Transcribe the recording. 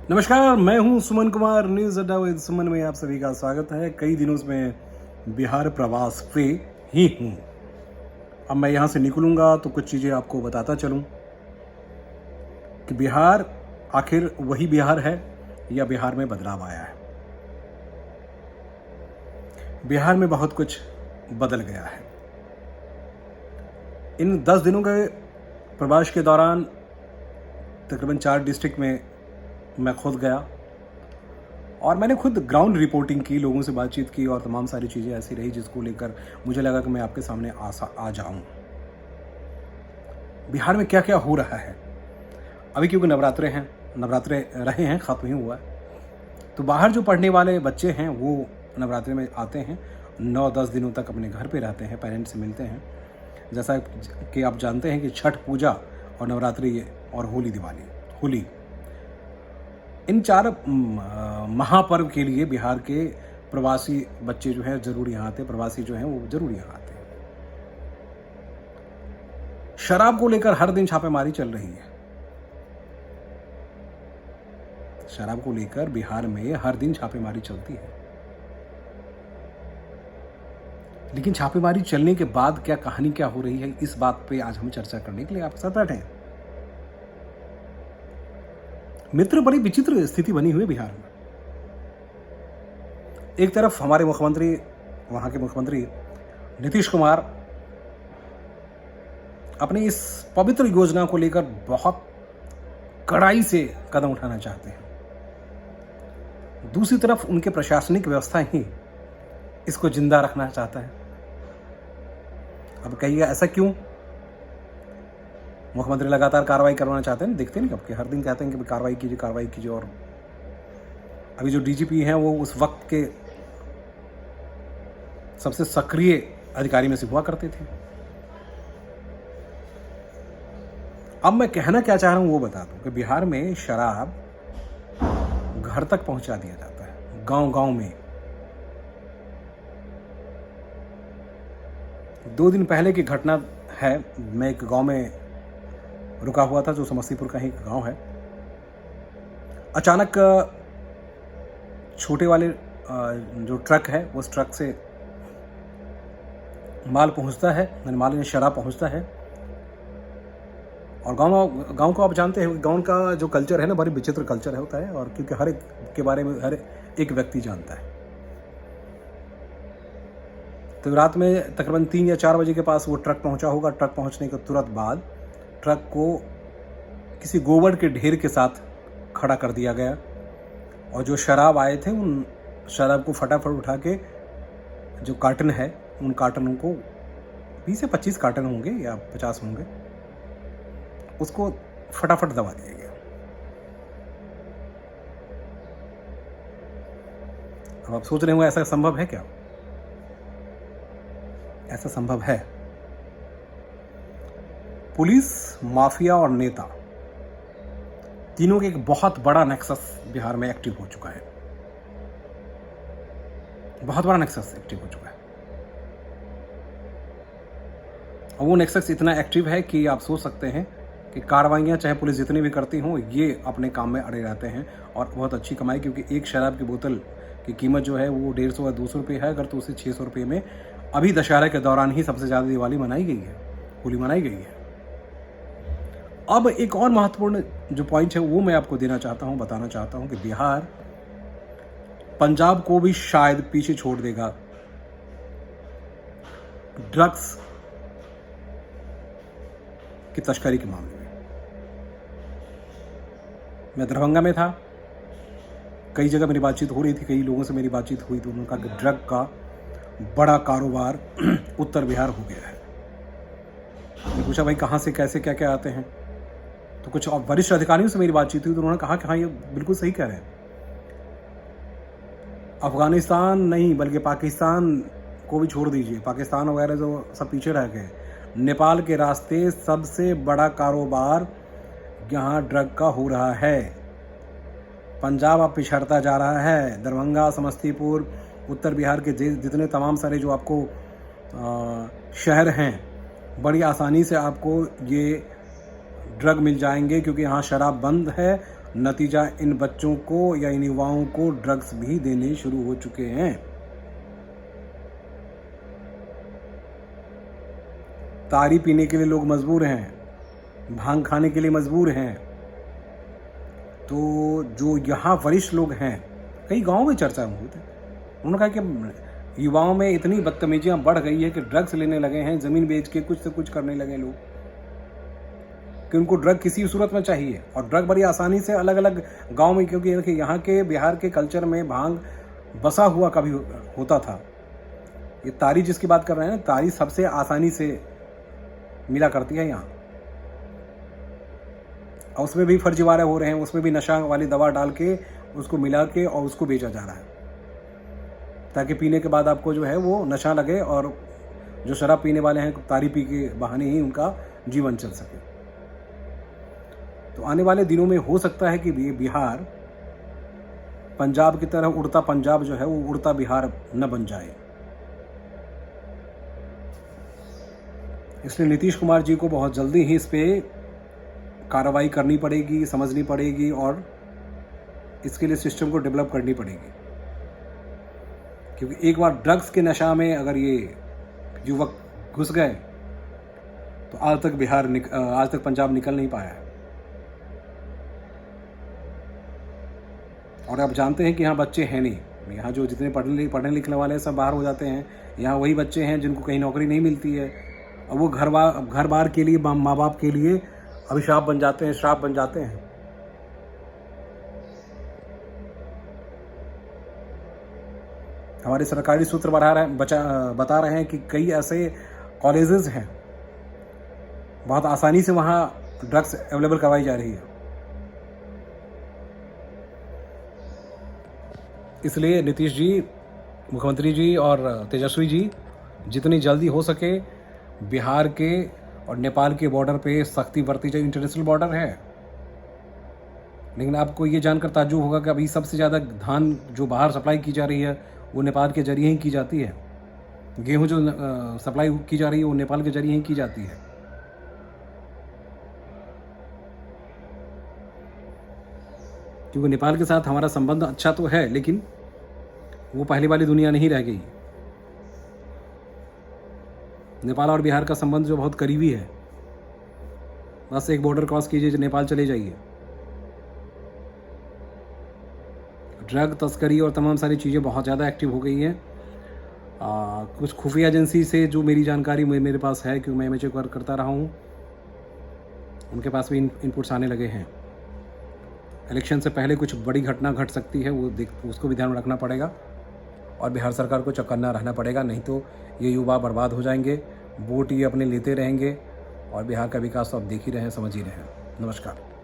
नमस्कार, मैं हूं सुमन कुमार। न्यूज़ अड्डा विद सुमन में आप सभी का स्वागत है। कई दिनों से मैं बिहार प्रवास पे ही हूं। अब मैं यहां से निकलूंगा तो कुछ चीज़ें आपको बताता चलूं कि बिहार आखिर वही बिहार है या बिहार में बदलाव आया है। बिहार में बहुत कुछ बदल गया है। इन 10 दिनों के प्रवास के दौरान तकरीबन 4 डिस्ट्रिक्ट में मैं खुद गया और मैंने खुद ग्राउंड रिपोर्टिंग की, लोगों से बातचीत की और तमाम सारी चीज़ें ऐसी रही जिसको लेकर मुझे लगा कि मैं आपके सामने आ जाऊं। बिहार में क्या क्या हो रहा है अभी, क्योंकि नवरात्रे रहे हैं, ख़त्म ही हुआ है। तो बाहर जो पढ़ने वाले बच्चे हैं वो नवरात्रे में आते हैं, 9-10 दिनों तक अपने घर पे रहते हैं, पेरेंट्स से मिलते हैं। जैसा कि आप जानते हैं कि छठ पूजा और नवरात्रि और होली इन 4 महापर्व के लिए बिहार के प्रवासी बच्चे जो हैं ज़रूर यहाँ आते हैं, प्रवासी जो हैं वो ज़रूर यहाँ आते हैं। शराब को लेकर हर दिन छापेमारी चल रही है। शराब को लेकर बिहार में हर दिन छापेमारी चलती है, लेकिन छापेमारी चलने के बाद क्या कहानी क्या हो रही है, इस बात पे आज हम चर्चा करने के लिए आपके साथ बैठे हैं। मित्र, बड़ी विचित्र स्थिति बनी हुई है बिहार में। एक तरफ हमारे मुख्यमंत्री, वहां के मुख्यमंत्री नीतीश कुमार अपनी इस पवित्र योजना को लेकर बहुत कड़ाई से कदम उठाना चाहते हैं। दूसरी तरफ उनके प्रशासनिक व्यवस्था ही इसको जिंदा रखना चाहता है। अब कहिएगा ऐसा क्यों? मुख्यमंत्री लगातार कार्रवाई करवाना चाहते हैं, देखते नहीं कब के हर दिन कहते हैं कि कार्रवाई कीजिए। और अभी जो डीजीपी हैं वो उस वक्त के सबसे सक्रिय अधिकारी में से हुआ करते थे। अब मैं कहना क्या चाह रहा हूं वो बता दूं कि बिहार में शराब घर तक पहुंचा दिया जाता है, गांव-गांव में। 2 दिन पहले की घटना है, मैं एक गांव में रुका हुआ था जो समस्तीपुर का ही गांव है। अचानक छोटे वाले जो ट्रक है उस ट्रक से माल पहुंचता है, माल में शराब पहुंचता है। और गांव को आप जानते हैं, गांव का जो कल्चर है ना, बड़ी विचित्र कल्चर होता है, और क्योंकि हर एक के बारे में हर एक व्यक्ति जानता है। तो रात में तकरीबन 3 या 4 बजे के पास वो ट्रक पहुंचा होगा। ट्रक पहुंचने के तुरंत बाद ट्रक को किसी गोबर के ढेर के साथ खड़ा कर दिया गया और जो शराब आए थे उन शराब को फटाफट उठा के, जो कार्टन है उन कार्टनों को 20 से 25 कार्टन होंगे या 50 होंगे, उसको फटाफट दबा दिया गया। अब आप सोच रहे होंगे ऐसा संभव है क्या? ऐसा संभव है। पुलिस, माफिया और नेता, तीनों के एक बहुत बड़ा नेक्सस बिहार में एक्टिव हो चुका है। बहुत बड़ा नेक्सस एक्टिव हो चुका है। और वो नेक्सस इतना एक्टिव है कि आप सोच सकते हैं कि कार्रवाइयाँ चाहे पुलिस जितनी भी करती हों, ये अपने काम में अड़े रहते हैं और बहुत अच्छी कमाई, क्योंकि एक शराब की बोतल की कीमत जो है वो 150 या 200 रुपये है। अगर तो उसे 600 रुपये में अभी दशहरा के दौरान ही सबसे ज़्यादा दिवाली मनाई गई है, होली मनाई गई है। अब एक और महत्वपूर्ण जो पॉइंट है वो मैं आपको बताना चाहता हूं कि बिहार पंजाब को भी शायद पीछे छोड़ देगा ड्रग्स की तस्करी के मामले में। मैं दरभंगा में था, कई जगह मेरी बातचीत हो रही थी, कई लोगों से मेरी बातचीत हुई तो उन्होंने कहा कि ड्रग का बड़ा कारोबार उत्तर बिहार हो गया है। मैंने पूछा भाई कहाँ से, कैसे, क्या क्या आते हैं? तो कुछ वरिष्ठ अधिकारियों से मेरी बातचीत हुई तो उन्होंने कहा कि हाँ, ये बिल्कुल सही कह रहे हैं। अफगानिस्तान नहीं बल्कि पाकिस्तान को भी छोड़ दीजिए, पाकिस्तान वगैरह जो सब पीछे रह गए, नेपाल के रास्ते सबसे बड़ा कारोबार यहाँ ड्रग का हो रहा है। पंजाब अब पिछड़ता जा रहा है। दरभंगा, समस्तीपुर, उत्तर बिहार के जितने तमाम सारे जो आपको शहर हैं, बड़ी आसानी से आपको ये ड्रग मिल जाएंगे, क्योंकि यहाँ शराब बंद है, नतीजा इन बच्चों को या इन युवाओं को ड्रग्स भी देने शुरू हो चुके हैं। तारी पीने के लिए लोग मजबूर हैं, भांग खाने के लिए मजबूर हैं। तो जो यहाँ वरिष्ठ लोग हैं, कई गांव में चर्चा में होती, उन्होंने कहा कि युवाओं में इतनी बदतमीजियां बढ़ गई है कि ड्रग्स लेने लगे हैं, ज़मीन बेच के कुछ से कुछ करने लगे लोग, कि उनको ड्रग किसी सूरत में चाहिए। और ड्रग बड़ी आसानी से अलग अलग गांव में, क्योंकि देखिए यहाँ के बिहार के कल्चर में भांग बसा हुआ कभी होता था। ये तारी जिसकी बात कर रहे हैं, तारी सबसे आसानी से मिला करती है यहाँ, और उसमें भी फर्जीवाड़े हो रहे हैं, उसमें भी नशा वाली दवा डाल के उसको मिला के और उसको बेचा जा रहा है, ताकि पीने के बाद आपको जो है वो नशा लगे और जो शराब पीने वाले हैं तारी पी के बहाने ही उनका जीवन चल सके। तो आने वाले दिनों में हो सकता है कि ये बिहार पंजाब की तरह उड़ता पंजाब जो है वो उड़ता बिहार न बन जाए। इसलिए नीतीश कुमार जी को बहुत जल्दी ही इस पे कार्रवाई करनी पड़ेगी, समझनी पड़ेगी, और इसके लिए सिस्टम को डेवलप करनी पड़ेगी। क्योंकि एक बार ड्रग्स के नशा में अगर ये युवक घुस गए तो आज तक पंजाब निकल नहीं पाया है। और आप जानते हैं कि यहाँ बच्चे हैं नहीं, यहाँ जो जितने पढ़ने लिखने वाले हैं सब बाहर हो जाते हैं। यहाँ वही बच्चे हैं जिनको कहीं नौकरी नहीं मिलती है, और वो घर बार के लिए, माँ बाप के लिए अभिशाप बन जाते हैं, श्राप बन जाते हैं। हमारे सरकारी सूत्र बता रहे हैं कि कई ऐसे कॉलेजेस हैं, बहुत आसानी से वहाँ ड्रग्स अवेलेबल करवाई जा रही है। इसलिए नीतीश जी, मुख्यमंत्री जी और तेजस्वी जी जितनी जल्दी हो सके बिहार के और नेपाल के बॉर्डर पे सख्ती बरती जाए। इंटरनेशनल बॉर्डर है, लेकिन आपको ये जानकर ताज्जुब होगा कि अभी सबसे ज़्यादा धान जो बाहर सप्लाई की जा रही है वो नेपाल के जरिए ही की जाती है। गेहूं जो सप्लाई की जा रही है वो नेपाल के जरिए ही की जाती है। क्योंकि नेपाल के साथ हमारा संबंध अच्छा तो है, लेकिन वो पहले वाली दुनिया नहीं रह गई। नेपाल और बिहार का संबंध जो बहुत करीबी है, बस एक बॉर्डर क्रॉस कीजिए, नेपाल चले जाइए। ड्रग तस्करी और तमाम सारी चीज़ें बहुत ज़्यादा एक्टिव हो गई हैं। कुछ खुफिया एजेंसी से जो मेरी जानकारी मेरे पास है, क्योंकि मैं एमएचए वर्क करता रहा हूँ, उनके पास भी इनपुट्स आने लगे हैं। इलेक्शन से पहले कुछ बड़ी घटना घट सकती है, उसको भी ध्यान में रखना पड़ेगा, और बिहार सरकार को चौकन्ना रहना पड़ेगा, नहीं तो ये युवा बर्बाद हो जाएंगे, वोट ये अपने लेते रहेंगे, और बिहार का विकास तो आप देख ही रहे हैं, समझ ही रहे हैं। नमस्कार।